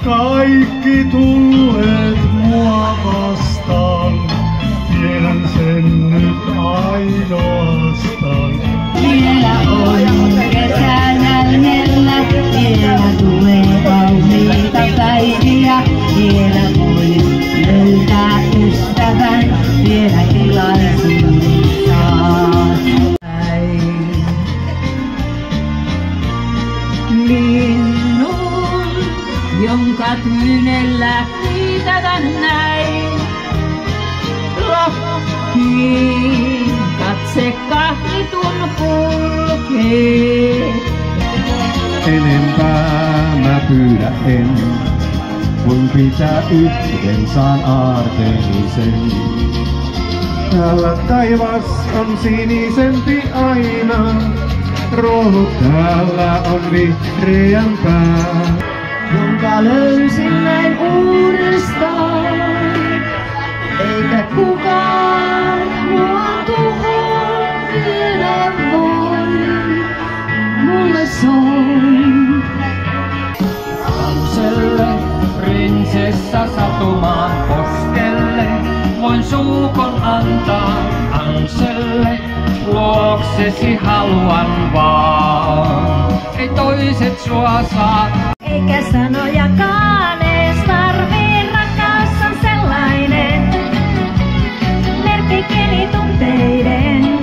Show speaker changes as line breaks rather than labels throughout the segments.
Kaikki tulleet mua vastaan, tiedän sen nyt ainoastaan.
Vielä on kesänä lähellä, vielä tulee kauniita päiviä. Vielä voi löytää ystävän, vielä tilaisuuden saat. Linnun, jonka tyynellä kiitätän näin. Lohkiin katse kahlitun kulkee.
Enempää mä pyydä en, kun pitää yhden saan aarteeni sen. Täällä taivas on sinisempi aina, ruohut täällä on vihreämpää.
Jonka löysin näin uudestaan, eikä kukaan mua tuhoon viedä voi. Mulle soi
Anselle, prinsessa satumaan poskelle, voin suukon antaa Anselle, luoksesi haluan vaan, ei toiset sua saa.
eikä sanojakaan ees tarvii, rakkaus on sellainen merkkikieli tunteiden.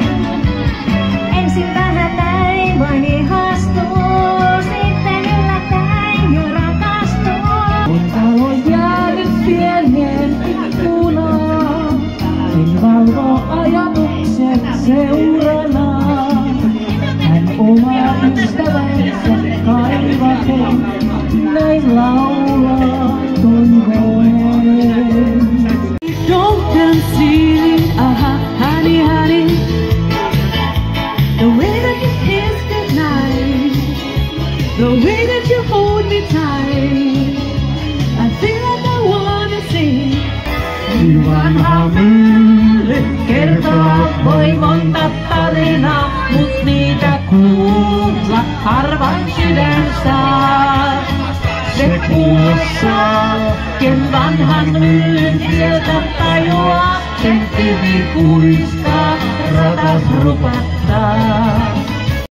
Ensin vähätäin vain ihastuu, sitten yllättäen jo rakastuu. Kun talo on jäänyt pieneen ikkunaan, en valvo ajatukset seurana. Hän omaa ystävänsä kaivaten, näin laulaa toivoen. Don't conceal, honey, honey, the way that you kiss goodnight, the way that you hold me tight, I feel like I wanna sing. Vanha mylly kertoa voi monta tarinaa, mut niitä kuulla harvan sydän saa. Se kuussa, ken vanhan myllyn tieltä tajuaa, sen kivi kuiskaa, ratas rupattaa.